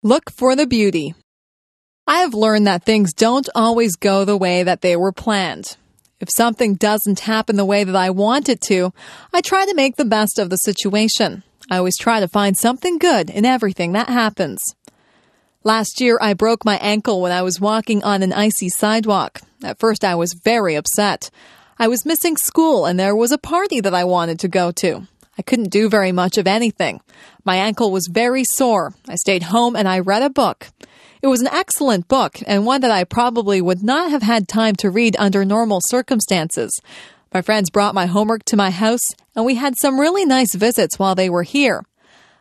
Look for the beauty. I have learned that things don't always go the way that they were planned. If something doesn't happen the way that I want it to, I try to make the best of the situation. I always try to find something good in everything that happens. Last year, I broke my ankle when I was walking on an icy sidewalk. At first, I was very upset. I was missing school and there was a party that I wanted to go to. I couldn't do very much of anything. My ankle was very sore. I stayed home and I read a book. It was an excellent book and one that I probably would not have had time to read under normal circumstances. My friends brought my homework to my house and we had some really nice visits while they were here.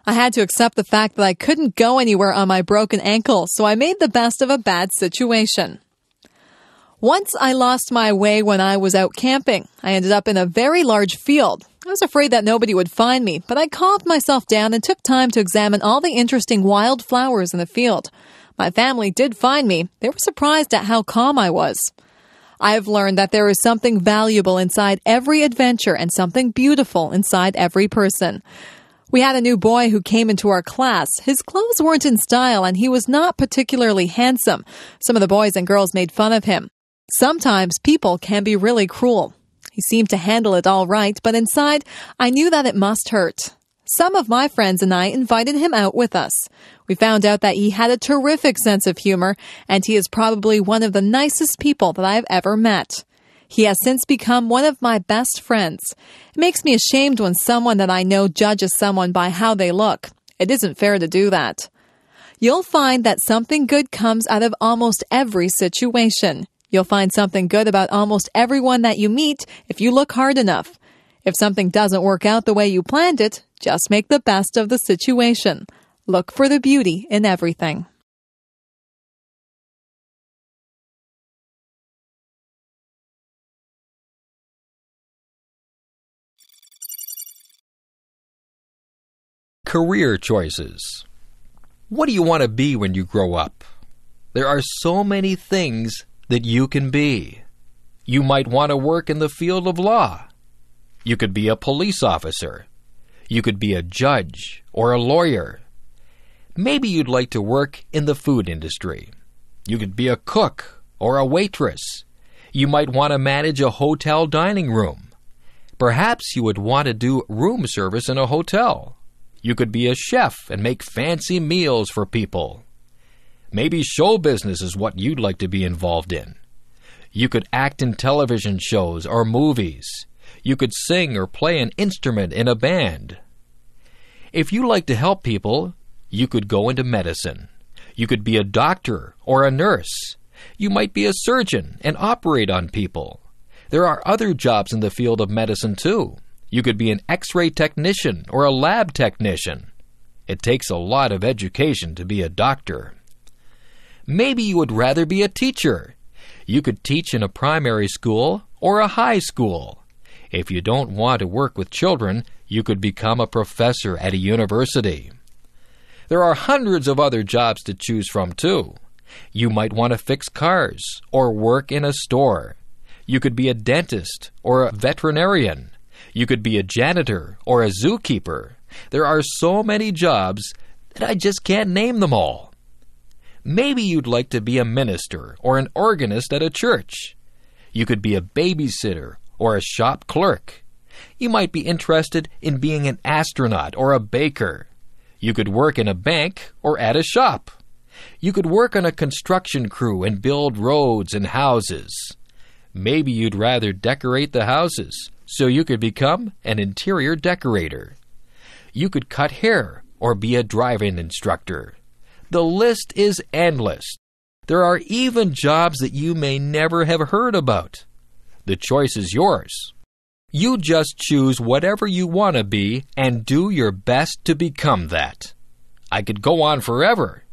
I had to accept the fact that I couldn't go anywhere on my broken ankle, so I made the best of a bad situation. Once I lost my way when I was out camping. I ended up in a very large field. I was afraid that nobody would find me, but I calmed myself down and took time to examine all the interesting wild flowers in the field. My family did find me. They were surprised at how calm I was. I have learned that there is something valuable inside every adventure and something beautiful inside every person. We had a new boy who came into our class. His clothes weren't in style and he was not particularly handsome. Some of the boys and girls made fun of him. Sometimes people can be really cruel. He seemed to handle it all right, but inside, I knew that it must hurt. Some of my friends and I invited him out with us. We found out that he had a terrific sense of humor, and he is probably one of the nicest people that I have ever met. He has since become one of my best friends. It makes me ashamed when someone that I know judges someone by how they look. It isn't fair to do that. You'll find that something good comes out of almost every situation. You'll find something good about almost everyone that you meet if you look hard enough. If something doesn't work out the way you planned it, just make the best of the situation. Look for the beauty in everything. Career choices. What do you want to be when you grow up? There are so many things that you can be. You might want to work in the field of law. You could be a police officer. You could be a judge or a lawyer. Maybe you'd like to work in the food industry. You could be a cook or a waitress. You might want to manage a hotel dining room. Perhaps you would want to do room service in a hotel. You could be a chef and make fancy meals for people. Maybe show business is what you'd like to be involved in. You could act in television shows or movies. You could sing or play an instrument in a band. If you like to help people, you could go into medicine. You could be a doctor or a nurse. You might be a surgeon and operate on people. There are other jobs in the field of medicine too. You could be an X-ray technician or a lab technician. It takes a lot of education to be a doctor. Maybe you would rather be a teacher. You could teach in a primary school or a high school. If you don't want to work with children, you could become a professor at a university. There are hundreds of other jobs to choose from too. You might want to fix cars or work in a store. You could be a dentist or a veterinarian. You could be a janitor or a zookeeper. There are so many jobs that I just can't name them all. Maybe you'd like to be a minister or an organist at a church. You could be a babysitter or a shop clerk. You might be interested in being an astronaut or a baker. You could work in a bank or at a shop. You could work on a construction crew and build roads and houses. Maybe you'd rather decorate the houses, so you could become an interior decorator. You could cut hair or be a driving instructor. The list is endless. There are even jobs that you may never have heard about. The choice is yours. You just choose whatever you want to be and do your best to become that. I could go on forever.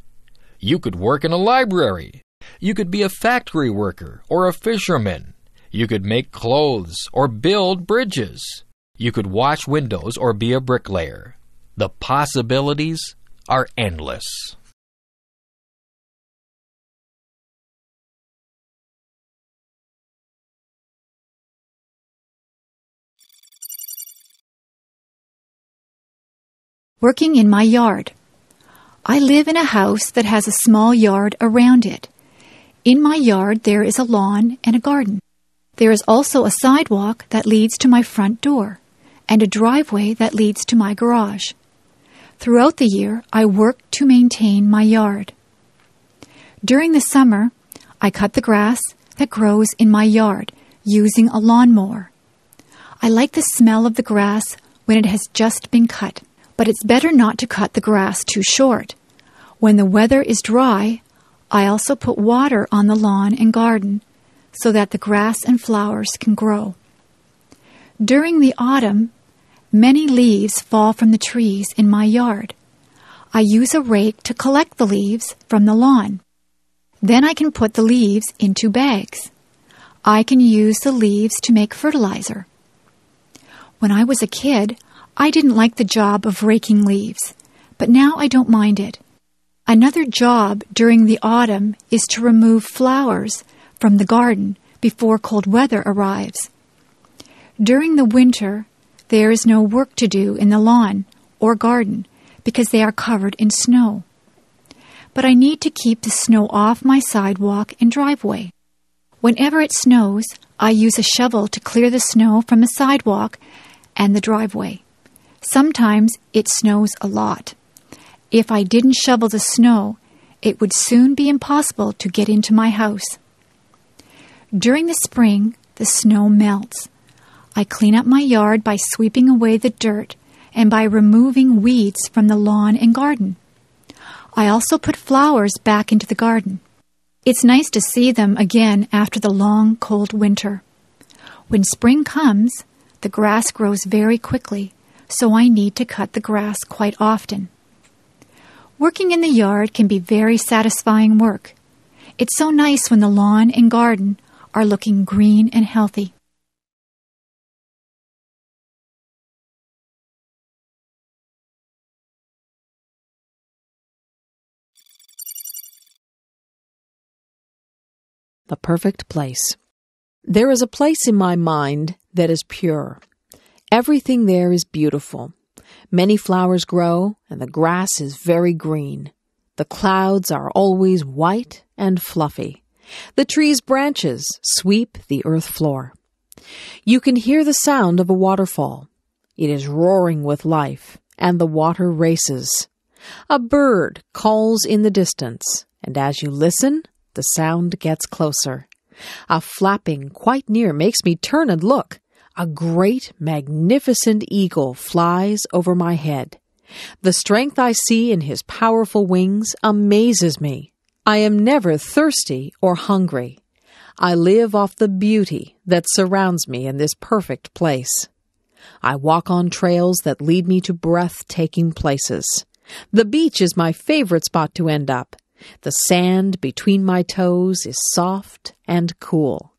You could work in a library. You could be a factory worker or a fisherman. You could make clothes or build bridges. You could wash windows or be a bricklayer. The possibilities are endless. Working in my yard. I live in a house that has a small yard around it. In my yard, there is a lawn and a garden. There is also a sidewalk that leads to my front door and a driveway that leads to my garage. Throughout the year, I work to maintain my yard. During the summer, I cut the grass that grows in my yard using a lawnmower. I like the smell of the grass when it has just been cut, but it's better not to cut the grass too short. When the weather is dry, I also put water on the lawn and garden so that the grass and flowers can grow. During the autumn, many leaves fall from the trees in my yard. I use a rake to collect the leaves from the lawn. Then I can put the leaves into bags. I can use the leaves to make fertilizer. When I was a kid, I didn't like the job of raking leaves, but now I don't mind it. Another job during the autumn is to remove flowers from the garden before cold weather arrives. During the winter, there is no work to do in the lawn or garden because they are covered in snow. But I need to keep the snow off my sidewalk and driveway. Whenever it snows, I use a shovel to clear the snow from the sidewalk and the driveway. Sometimes it snows a lot. If I didn't shovel the snow, it would soon be impossible to get into my house. During the spring, the snow melts. I clean up my yard by sweeping away the dirt and by removing weeds from the lawn and garden. I also put flowers back into the garden. It's nice to see them again after the long, cold winter. When spring comes, the grass grows very quickly, so I need to cut the grass quite often. Working in the yard can be very satisfying work. It's so nice when the lawn and garden are looking green and healthy. The perfect place. There is a place in my mind that is pure. Everything there is beautiful. Many flowers grow, and the grass is very green. The clouds are always white and fluffy. The tree's branches sweep the earth floor. You can hear the sound of a waterfall. It is roaring with life, and the water races. A bird calls in the distance, and as you listen, the sound gets closer. A flapping quite near makes me turn and look. A great, magnificent eagle flies over my head. The strength I see in his powerful wings amazes me. I am never thirsty or hungry. I live off the beauty that surrounds me in this perfect place. I walk on trails that lead me to breathtaking places. The beach is my favorite spot to end up. The sand between my toes is soft and cool.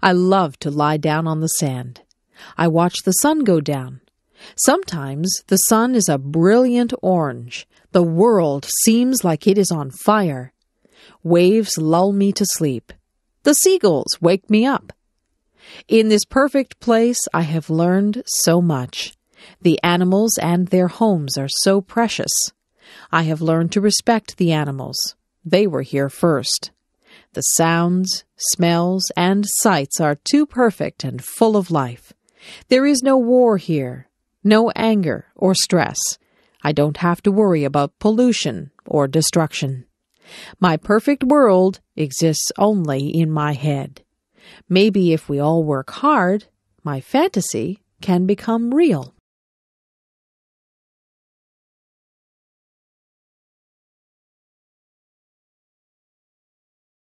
I love to lie down on the sand. I watch the sun go down. Sometimes the sun is a brilliant orange. The world seems like it is on fire. Waves lull me to sleep. The seagulls wake me up. In this perfect place, I have learned so much. The animals and their homes are so precious. I have learned to respect the animals. They were here first. The sounds, smells, and sights are too perfect and full of life. There is no war here, no anger or stress. I don't have to worry about pollution or destruction. My perfect world exists only in my head. Maybe if we all work hard, my fantasy can become real.